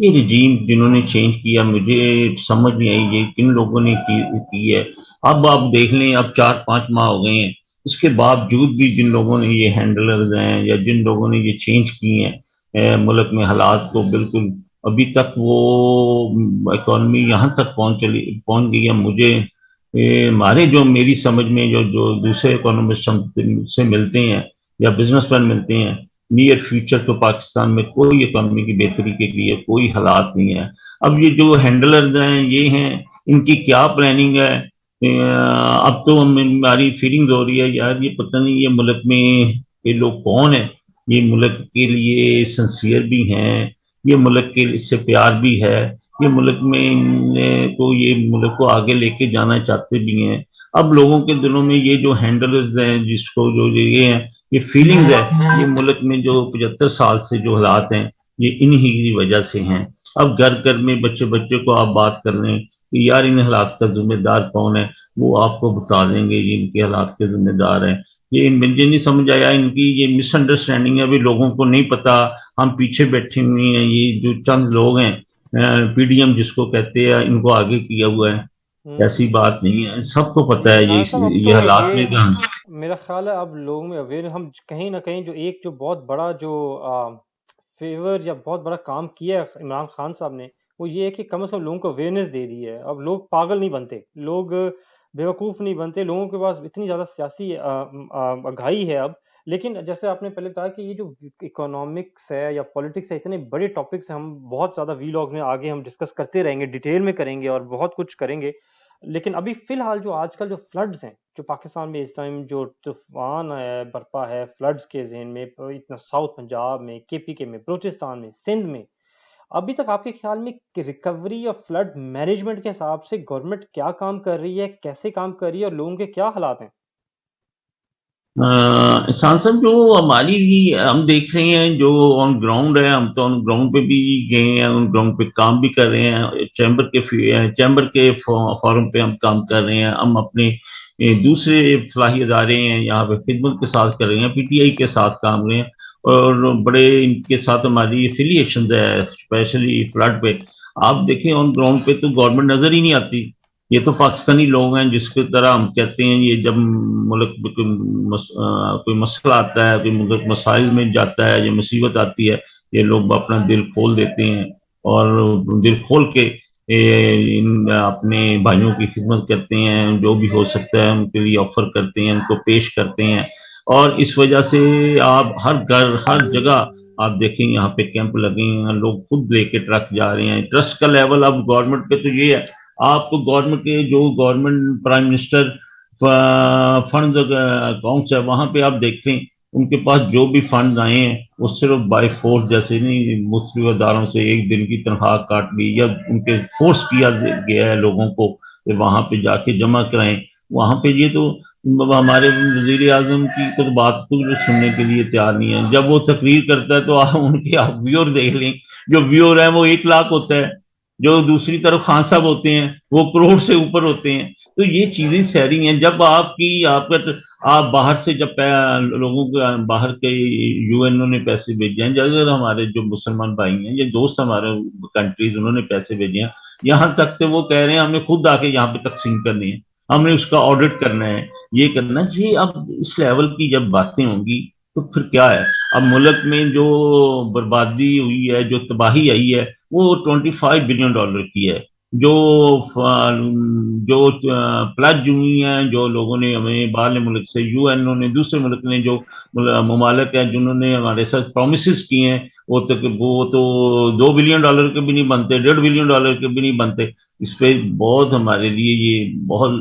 یہ رجیم جنہوں نے چینج کیا مجھے سمجھ نہیں آئی یہ کن لوگوں نے کی ہے. اب آپ دیکھ لیں اب 4-5 ماہ ہو گئے ہیں، اس کے باوجود بھی جن لوگوں نے یہ ہینڈلرز ہیں یا جن لوگوں نے یہ چینج کی ہیں ملک میں حالات کو بالکل ابھی تک وہ اکانومی یہاں تک پہنچ گئی ہے. مجھے ہمارے جو میری سمجھ میں جو دوسرے اکانومسٹ سے ملتے ہیں یا بزنس مین ملتے ہیں، نیئر فیوچر تو پاکستان میں کوئی اکانومی کی بہتری کے لیے کوئی حالات نہیں ہے. اب یہ جو ہینڈلرز ہیں یہ ہیں، ان کی کیا پلاننگ ہے؟ اب تو ہماری فیلنگ ہو رہی ہے یار یہ پتہ نہیں یہ ملک میں یہ لوگ کون ہیں، یہ ملک کے لیے سنسیئر بھی ہیں، یہ ملک کے سے پیار بھی ہے، یہ ملک میں تو یہ ملک کو آگے لے کے جانا چاہتے بھی ہیں. اب لوگوں کے دلوں میں یہ جو ہینڈلرز ہیں جس کو جو یہ ہیں یہ فیلنگز ہے، یہ ملک میں جو 75 سال سے جو حالات ہیں یہ انہی کی وجہ سے ہیں. اب گھر گھر میں بچے کو آپ بات کر لیں کہ یار ان حالات کا ذمہ دار کون ہے، وہ آپ کو بتا دیں گے یہ ان کے حالات کے ذمہ دار ہیں. یہ مجھے نہیں سمجھ آیا ان کی یہ مس انڈرسٹینڈنگ ہے، ابھی لوگوں کو نہیں پتا. ہم پیچھے بیٹھے ہوئے ہیں، یہ جو چند لوگ ہیں پی ڈی ایم جس کو کہتے ہیں ان کو آگے کیا ہوا ہے. ایسی بات نہیں ہے، سب کو پتا ہے عمران صاحب اب یہ تو حالات میں کہاں. میرا خیال ہے اب لوگوں میں اویئر ہم کہیں نہ کہیں جو ایک جو بہت بڑا جو فیور یا بہت بڑا کام کیا ہے عمران خان صاحب نے، وہ یہ ہے کہ کم از کم لوگوں کو اویئرنیس دے دی ہے. اب لوگ پاگل نہیں بنتے، لوگ بیوقوف نہیں بنتے، لوگوں کے پاس اتنی زیادہ سیاسی آگاہی ہے اب. لیکن جیسے آپ نے پہلے بتایا کہ یہ جو اکنامکس ہے یا پولیٹکس ہے، اتنے بڑے ٹاپکس ہیں، ہم بہت زیادہ وی لاگ میں آگے ہم ڈسکس کرتے رہیں گے، ڈیٹیل میں کریں گے اور بہت کچھ کریں گے. لیکن ابھی فی الحال جو آج کل جو فلڈز ہیں جو پاکستان میں اس ٹائم جو طوفان ہے برپا ہے فلڈز کے ذہن میں، اتنا ساؤتھ پنجاب میں، کے پی کے میں، بلوچستان میں، سندھ میں، ابھی تک آپ کے خیال میں ریکوری اور فلڈ مینجمنٹ کے حساب سے گورنمنٹ کیا کام کر رہی ہے، کیسے کام کر رہی ہے اور لوگوں کے کیا حالات ہیں؟ احسان صاحب جو ہماری بھی ہم دیکھ رہے ہیں جو آن گراؤنڈ ہے، ہم تو آن گراؤنڈ پہ بھی گئے ہیں، آن گراؤنڈ پہ کام بھی کر رہے ہیں، چیمبر کے فورم پہ ہم کام کر رہے ہیں. ہم اپنے دوسرے فلاحی ادارے ہیں یہاں پہ خدمت کے ساتھ کر رہے ہیں، پی ٹی آئی کے ساتھ کام رہے ہیں اور بڑے ان کے ساتھ ہماری افیلیشن ہے اسپیشلی فلڈ پہ. آپ دیکھیں آن گراؤنڈ پہ تو گورنمنٹ نظر ہی نہیں آتی. یہ تو پاکستانی لوگ ہیں جس کی طرح ہم کہتے ہیں یہ جب ملک میں کوئی مسئلہ آتا ہے، کوئی ملک مسائل میں جاتا ہے یا مصیبت آتی ہے، یہ لوگ اپنا دل کھول دیتے ہیں اور دل کھول کے اپنے بھائیوں کی خدمت کرتے ہیں، جو بھی ہو سکتا ہے ان کے لیے آفر کرتے ہیں، ان کو پیش کرتے ہیں. اور اس وجہ سے آپ ہر گھر ہر جگہ آپ دیکھیں یہاں پہ کیمپ لگے ہیں، لوگ خود لے کے ٹرک جا رہے ہیں. ٹرسٹ کا لیول اب گورنمنٹ پہ تو یہ ہے، آپ کو گورنمنٹ کے جو government prime minister funds accounts ہے وہاں پہ آپ دیکھیں ان کے پاس جو بھی فنڈز آئے ہیں وہ صرف بائی فورس جیسے نہیں مختلف اداروں سے ایک دن کی تنخواہ کاٹ لی یا ان کے فورس کیا گیا ہے لوگوں کو کہ وہاں پہ جا کے جمع کرائیں. وہاں پہ یہ تو ہمارے وزیر اعظم کی تو بات کو سننے کے لیے تیار نہیں ہے. جب وہ تقریر کرتا ہے تو آپ ان کے آپ ویور دیکھ لیں، جو ویور ہیں وہ 1 لاکھ ہوتا ہے، جو دوسری طرف خان صاحب ہوتے ہیں وہ کروڑ سے اوپر ہوتے ہیں. تو یہ چیزیں سہری ہیں. جب آپ باہر سے جب لوگوں کو باہر کے یو این او نے پیسے بھیجے ہیں، اگر ہمارے جو مسلمان بھائی ہیں یا دوست ہمارے کنٹریز انہوں نے پیسے بھیجے ہیں، یہاں تک سے وہ کہہ رہے ہیں ہمیں خود آ کے یہاں پہ تقسیم کرنی ہے، ہم نے اس کا آڈٹ کرنا ہے، یہ کرنا جی. اب اس لیول کی جب باتیں ہوں گی تو پھر کیا ہے؟ اب ملک میں جو بربادی ہوئی ہے، جو تباہی آئی ہے، وہ $25 بلین کی ہے. جو جو پلج ہوئی ہیں، جو لوگوں نے ہمیں باہر ملک سے یو این او نے دوسرے ملک نے جو ممالک ہیں جنہوں نے ہمارے ساتھ پرومسز کیے ہیں، وہ تو $2 بلین کے بھی نہیں بنتے، $1.5 بلین کے بھی نہیں بنتے. اس پہ بہت ہمارے لیے یہ بہت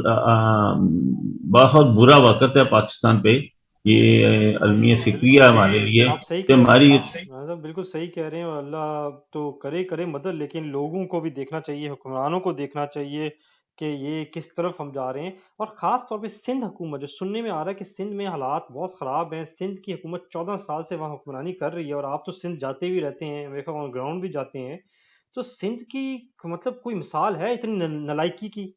بہت برا وقت ہے پاکستان پہ. یہ المیہ فکریہ ہمارے لیے آپ صحیح کہ کہہ رہے ہماری ہیں، مطلب بالکل صحیح کہہ رہے ہیں، اور اللہ تو کرے مدد، لیکن لوگوں کو بھی دیکھنا چاہیے، حکمرانوں کو دیکھنا چاہیے کہ یہ کس طرف ہم جا رہے ہیں. اور خاص طور پہ سندھ حکومت، جو سننے میں آ رہا ہے کہ سندھ میں حالات بہت خراب ہیں، سندھ کی حکومت 14 سال سے وہاں حکمرانی کر رہی ہے، اور آپ تو سندھ جاتے بھی رہتے ہیں، میرے خیال آن گراؤنڈ بھی جاتے ہیں، تو سندھ کی مطلب کوئی مثال ہے اتنی نالائکی کی؟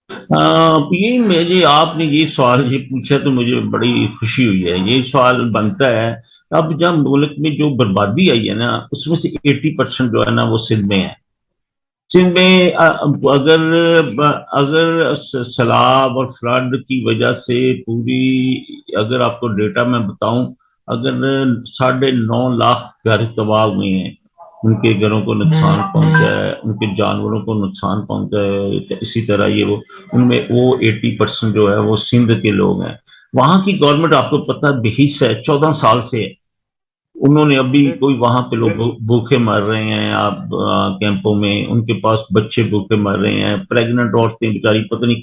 یہ آپ نے یہ سوال یہ پوچھا تو مجھے بڑی خوشی ہوئی ہے. یہ سوال بنتا ہے اب جب ملک میں جو بربادی آئی ہے نا اس میں سے 80% جو ہے نا وہ سندھ میں ہے. سندھ میں اگر اگر سیلاب اور فلڈ کی وجہ سے پوری، اگر آپ کو ڈیٹا میں بتاؤں، اگر 9.5 لاکھ گھر تباہ ہوئے ہیں، ان کے گھروں کو نقصان پہنچا ہے، ان کے جانوروں کو نقصان پہنچا ہے، اسی طرح یہ ان میں وہ 80% جو ہے وہ سندھ کے لوگ ہیں. وہاں کی گورنمنٹ آپ کو پتہ بحث ہے 14 سال سے. انہوں نے ابھی کوئی وہاں پہ لوگ بھوکے مر رہے ہیں آپ کیمپوں میں، ان کے پاس بچے بھوکے مر رہے ہیں، پریگننٹ عورتیں بیچاری پتہ نہیں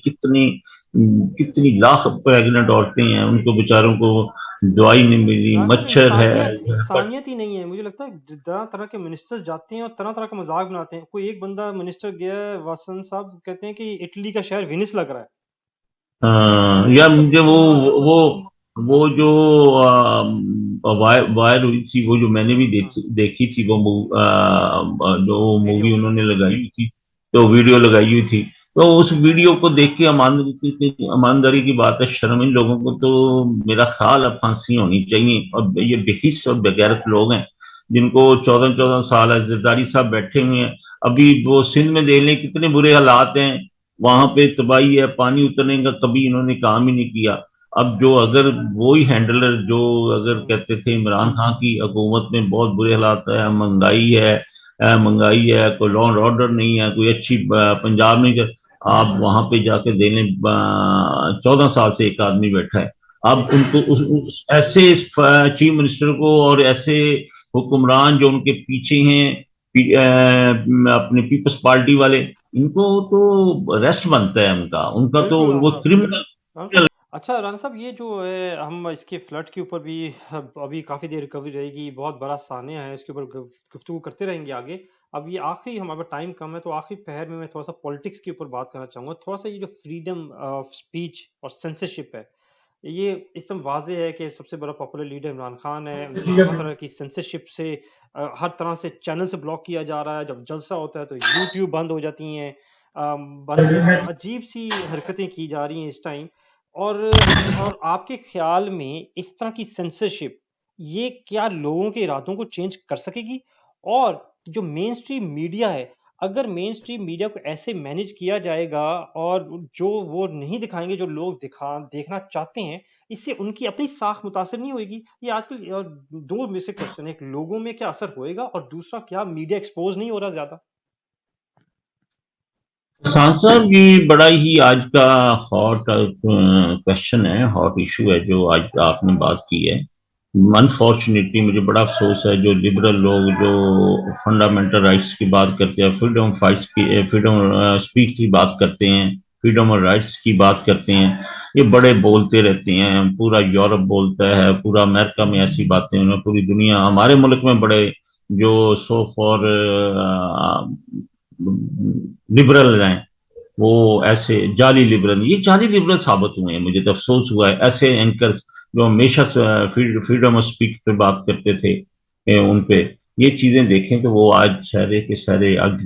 کتنی لاکھ پریگننٹ عورتیں ہیں، ان کو بیچاروں کو دوائی نہیں ملی، رائے صاحب مچھر ہے. انسانیت ہی نہیں ہے. مجھے لگتا ہے طرح طرح کے منسٹر جاتے ہیں اور طرح طرح کا مذاق بناتے ہیں. کوئی ایک بندہ منسٹر گیا ہے واسن صاحب کہتے ہیں کہ اٹلی کا شہر وینس لگ رہا ہے. یا مجھے وہ جو وائر ہوئی تھی، وہ جو میں نے بھی دیکھی تھی، وہ جو ویڈیو مووی انہوں نے لگائی ہوئی تھی، تو ویڈیو لگائی ہوئی تھی، تو اس ویڈیو کو دیکھ کے ایمانداری کی بات ہے، شرم ان لوگوں کو تو میرا خیال ہے پھانسی ہونی چاہیے. اور یہ بحث اور بغیرت لوگ ہیں جن کو 14 سال ہے. زرداری صاحب بیٹھے ہوئے ہیں ابھی، وہ سندھ میں دیکھ لیں کتنے برے حالات ہیں، وہاں پہ تباہی ہے، پانی اترنے کا کبھی انہوں نے کام ہی نہیں کیا. اب جو اگر وہی ہینڈلر جو اگر کہتے تھے عمران خان کی حکومت میں بہت برے حالات ہے، مہنگائی ہے، کوئی لا اینڈ آرڈر نہیں ہے، کوئی اچھی پنجاب نہیں. آپ وہاں پہ جا کے دے لیں 14 سال سے ایک آدمی بیٹھا ہے. اب ان کو ایسے چیف منسٹر کو اور ایسے حکمران جو ان کے پیچھے ہیں اپنے پیپلز پارٹی والے، ان کو تو ریسٹ بنتا ہے ان کا تو بالکل وہ ہاں کرمنل. رانا صاحب. اچھا رانا صاحب، یہ جو ہے ہم اس کے فلڈ کے اوپر بھی ابھی کافی دیر ریکوری رہے گی، بہت بڑا سانحہ ہے، اس کے اوپر گفتگو کرتے رہیں گے آگے. اب یہ آخری ہمارا ٹائم کم ہے، تو آخری پہر میں تھوڑا سا پالیٹکس کے اوپر بات کرنا چاہوں گا. تھوڑا سا یہ جو فریڈم آف اسپیچ اور سینسرشپ ہے، یہ اس طرح واضح ہے کہ سب سے بڑا پاپولر لیڈر عمران خان ہے، ان کو طرح طرح کی سینسرشپ سے ہر طرح سے چینل سے بلاک کیا جا رہا ہے. جب جلسہ ہوتا ہے تو یوٹیوب بند ہو جاتی ہیں، بند عجیب سی حرکتیں کی جا رہی ہیں اس ٹائم. اور آپ کے خیال میں اس طرح کی سینسرشپ یہ کیا لوگوں کے ارادوں کو چینج کر سکے گی؟ اور جو مین سٹریم میڈیا ہے، اگر مین سٹریم میڈیا کو ایسے مینج کیا جائے گا اور جو وہ نہیں دکھائیں گے جو لوگ دیکھنا چاہتے ہیں، اس سے ان کی اپنی ساکھ متاثر نہیں ہوئے گی؟ یہ آج کل دو میں سے کوشچن ہے، ایک لوگوں میں کیا اثر ہوئے گا، اور دوسرا کیا میڈیا ایکسپوز نہیں ہو رہا زیادہ؟ کسان صاحب یہ بڑا ہی آج کا ہاٹ کوشچن ہے، ہاٹ ایشو ہے جو آج آپ نے بات کی ہے. انفارچونیٹلی مجھے بڑا افسوس ہے جو لبرل لوگ جو فنڈامنٹل رائٹس کی بات کرتے ہیں، فریڈم فائٹس کی، فریڈم اسپیچ کی بات کرتے ہیں، فریڈم اور رائٹس کی بات کرتے ہیں، یہ بڑے بولتے رہتے ہیں. پورا یورپ بولتا ہے، پورا امریکہ میں ایسی باتیں ہیں، پوری دنیا، ہمارے ملک میں بڑے جو سو فار لبرل ہیں وہ ایسے جعلی لبرل، یہ جعلی لبرل ثابت ہوئے ہیں. مجھے تو افسوس ہوا ہے ایسے اینکر جو ہمیشہ فریڈم آف اسپیچ پہ بات کرتے تھے، ان پہ یہ چیزیں دیکھیں تو وہ آج سارے کے سارے آج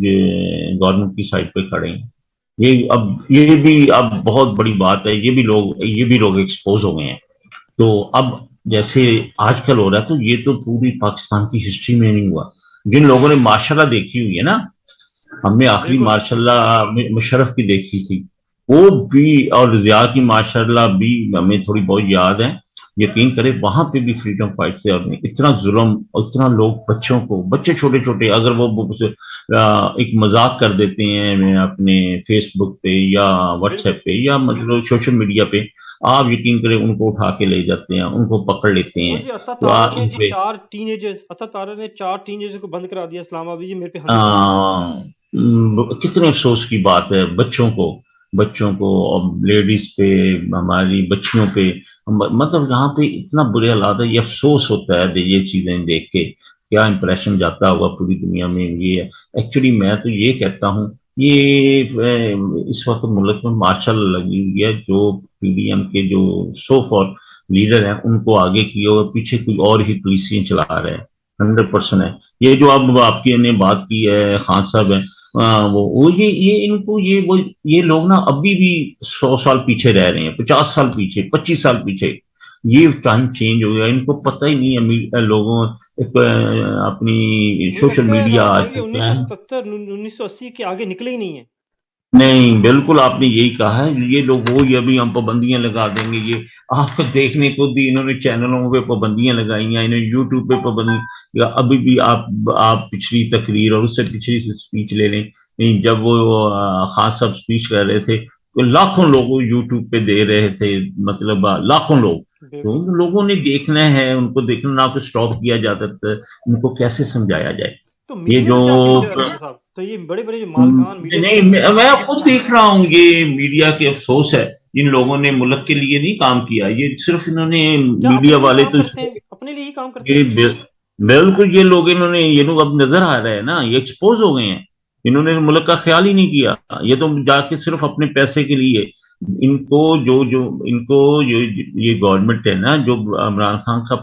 گورنمنٹ کی سائڈ پہ کھڑے ہیں. یہ بھی اب بہت بڑی بات ہے، یہ بھی لوگ ایکسپوز ہو گئے ہیں. تو اب جیسے آج کل ہو رہا ہے تو یہ تو پوری پاکستان کی ہسٹری میں نہیں ہوا. جن لوگوں نے ماشاء اللہ دیکھی ہوئی ہے نا، ہم نے آخری بالکل ماشاء اللہ مشرف کی دیکھی تھی، وہ بھی، اور ضیاء کی ماشاء اللہ بھی ہمیں تھوڑی بہت یاد ہے. یقین کرے وہاں پہ بھی فریڈم فائٹ سے اور اتنا ظلم، اتنا لوگ بچے چھوٹے چھوٹے اگر وہ ایک مذاق کر دیتے ہیں اپنے فیس بک پہ یا واٹس بالکل. ایپ پہ یا مطلب سوشل میڈیا پہ، آپ یقین کریں ان کو اٹھا کے لے جاتے ہیں، ان کو پکڑ لیتے وہ ہیں. جی عطا تو تارڑ نے ان جی پہ چار ٹین ایجرز کو بند کرا دیا اسلام آباد. جی میرے پہ ہنسی آ رہی ہے. کتنے افسوس کی بات ہے. بچوں کو اور لیڈیز پہ، ہماری بچیوں پہ، مطلب یہاں پہ اتنا برے حالات ہے. یہ افسوس ہوتا ہے یہ چیزیں دیکھ کے، کیا امپریشن جاتا ہوا پوری دنیا میں. یہ ایکچولی میں تو یہ کہتا ہوں، یہ اس وقت ملک میں مارشل لگی ہوئی ہے. جو پی ڈی ایم کے جو سو فار لیڈر ہیں ان کو آگے کیے اور پیچھے کوئی اور ہی پولیسیں چلا رہے ہیں. 100% ہے. یہ جو اب آپ کی نے بات کی ہے خان صاحب ہیں، ان کو یہ لوگ نا ابھی بھی 100 سال پیچھے رہ رہے ہیں، 50 سال پیچھے، 25 سال پیچھے. یہ ٹائم چینج ہو گیا، ان کو پتہ ہی نہیں ہے لوگوں اپنی مجھے سوشل لگتا ہے میڈیا رانا آ صاحب یہ چکا ہے۔ 1977 1980 کے آگے نکلے ہی نہیں ہیں۔ نہیں بالکل آپ نے یہی کہا ہے، یہ لوگ وہ یہ بھی ہم پابندیاں لگا دیں گے، یہ آپ کو دیکھنے کو بھی انہوں نے چینلوں پہ پابندیاں لگائی ہیں، انہوں نے یوٹیوب پہ پابندی، یا ابھی بھی آپ پچھلی تقریر اور اس سے پچھلی اسپیچ لے لیں، جب وہ خان صاحب اسپیچ کر رہے تھے تو لاکھوں لوگ یوٹیوب پہ دے رہے تھے، مطلب لاکھوں لوگ، تو بالکل ان لوگوں نے دیکھنا ہے، ان کو دیکھنا نہ کو اسٹاپ کیا جاتا تھا، ان کو کیسے سمجھایا جائے تو یہ میڈیا جو کا کیا فیوچر ہے رانا صاحب؟ تو یہ بڑے بڑے جو مالکان میڈیا کے نہیں مالک ہیں۔ میں خود دیکھ رہا ہوں، یہ میڈیا کے افسوس ہے، جن لوگوں نے ملک کے لیے نہیں کام کیا، یہ صرف انہوں نے کیا میڈیا اپنے لیے والے کام تو کرتے ہیں؟ اپنے لیے ہی کام کرتے ہیں؟ یہ بالکل یہ لوگ انہوں نے یہ لوگ اب نظر آ رہے ہیں نا، یہ ایکسپوز ہو گئے ہیں، انہوں نے ملک کا خیال ہی نہیں کیا، یہ تو جا کے صرف اپنے پیسے کے لیے، ان کو ان کو یہ گورنمنٹ ہے نا جو عمران خان کا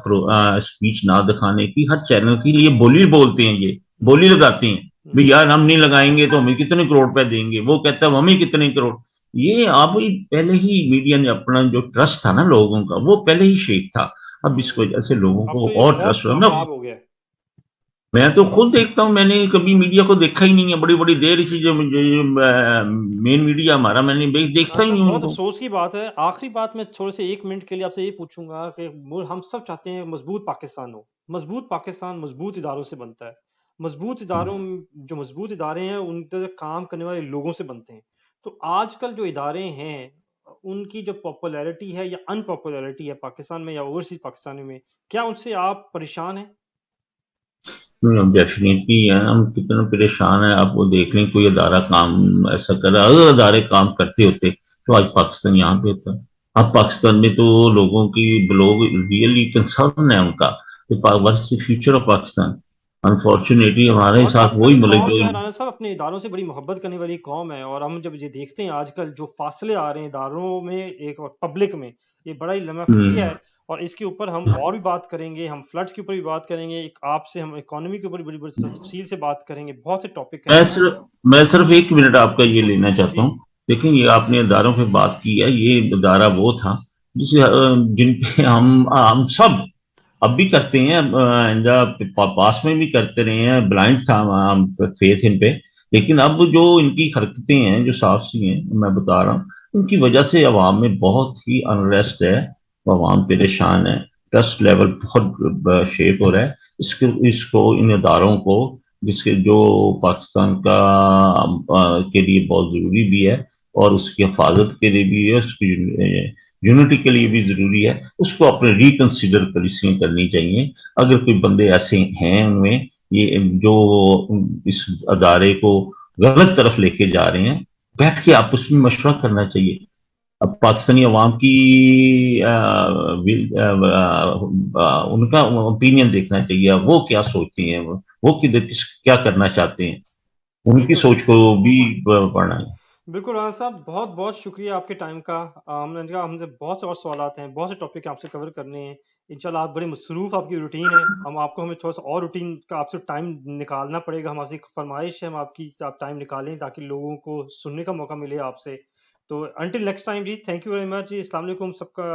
اسپیچ نہ دکھانے کی ہر چینل کے لیے بولی بولتے ہیں، یہ ہوں، بولی لگاتے ہیں، ہوں، بھئی یار ہم نہیں لگائیں گے تو ہمیں کتنے کروڑ روپے دیں گے، وہ کہتا ہے ہمیں کتنے کروڑ، یہ اب پہلے ہی میڈیا نے اپنا جو ٹرسٹ تھا نا لوگوں کا وہ پہلے ہی شیک تھا، اب اس ہوں۔ وجہ سے لوگوں اب کو تو یہ اور ٹرسٹ بہت ہوا، خراب ہو گیا ہے۔ میں تو خود دیکھتا ہوں، میں نے کبھی میڈیا کو دیکھا ہی نہیں ہے، بڑی بڑی دیر اسی جو مین میڈیا ہمارا، میں نے رانا دیکھتا ہی صاحب نہیں ان بہت کو۔ افسوس کی بات ہے، آخری بات میں تھوڑے سے 1 منٹ کے لیے آپ سے یہ پوچھوں گا کہ ہم سب چاہتے ہیں مضبوط پاکستان ہو۔ مضبوط پاکستان مضبوط اداروں سے بنتا ہے۔ مضبوط اداروں جو مضبوط ادارے ہیں ان کے کام کرنے والے لوگوں سے بنتے ہیں۔ تو آج کل جو ادارے ہیں ان کی جو پاپولیرٹی ہے یا ان پاپولیرٹی ہے پاکستان میں یا اوورسیز پاکستان میں، کیا ان سے آپ پریشان ہیں؟ ڈیفینیٹلی ہم کتنا پریشان ہیں، آپ وہ دیکھ لیں کوئی ادارہ کام ایسا کر رہا ہے، اگر ادارے کام کرتے ہوتے تو آج پاکستان یہاں پہ ہوتا، اب پاکستان میں تو لوگوں کی لوگ ریئلی کنسرن ہے ان کا کہ what's the future of Pakistan, unfortunately ہمارے اور ساتھ وہی پاکستانی ملک قوم جو جو ہے رانا صاحب اپنے اداروں سے بڑی محبت کرنے والی قوم ہے، اور ہم جب یہ دیکھتے ہیں آج کل جو فاصلے آ رہے ہیں اداروں میں ایک اور پبلک میں، یہ بڑا ہی لمحہ خیز ہے۔ اور اس کے اوپر ہم اور بھی بات کریں گے، ہم فلڈز کے اوپر بھی بات کریں گے، ایک آپ سے ہم اکانومی کے اوپر بڑی بڑی تفصیل سے بات کریں گے، بہت سے ٹاپک ہیں۔ میں صرف 1 منٹ آپ کا یہ لینا چاہتا جی ہوں، دیکھیں یہ آپ نے اداروں پہ بات کی ہے، یہ ادارہ وہ تھا جسے جن پہ ہم سب اب بھی کرتے ہیں، پاس میں بھی کرتے رہے ہیں، بلائنڈ تھا فیتھ ان پہ، لیکن اب جو ان کی حرکتیں ہیں جو صاف سی ہیں میں بتا رہا ہوں، ان کی وجہ سے عوام میں بہت ہی انریسٹ ہے، عوام پریشان ہے، ٹرسٹ لیول بہت شیک ہو رہا ہے، اس کو ان اداروں کو جس کے جو پاکستان کا کے لیے بہت ضروری بھی ہے اور اس کی حفاظت کے لیے بھی ہے، اس کی یونٹی کے لیے بھی ضروری ہے، اس کو اپنے ریکنسیڈر پالیسیاں کرنی چاہیے، اگر کوئی بندے ایسے ہیں ان میں یہ جو اس ادارے کو غلط طرف لے کے جا رہے ہیں، بیٹھ کے آپس میں مشورہ کرنا چاہیے، اب پاکستانی عوام کی ان کا اوپینین دیکھنا چاہیے، وہ کیا سوچتے ہیں، وہ کیا کرنا چاہتے ہیں، ان کی بالکل سوچ کو بھی پڑھنا ہے۔ بالکل رانا صاحب، بہت بہت شکریہ آپ کے ٹائم کا۔ ہم نے کہا ہم سے بہت سے اور سوالات ہیں، بہت سے ٹاپک آپ سے کور کرنے ہیں انشاءاللہ۔ آپ بڑے مصروف آپ کی روٹین ہے، ہمیں تھوڑا سا اور روٹین کا آپ سے ٹائم نکالنا پڑے گا، ہماری فرمائش ہے ہم آپ کی آپ ٹائم نکالیں تاکہ لوگوں کو سننے کا موقع ملے آپ سے۔ تو انٹل نیکسٹ ٹائم جی، تھینک یو ویری مچ جی، السلام علیکم سب کا۔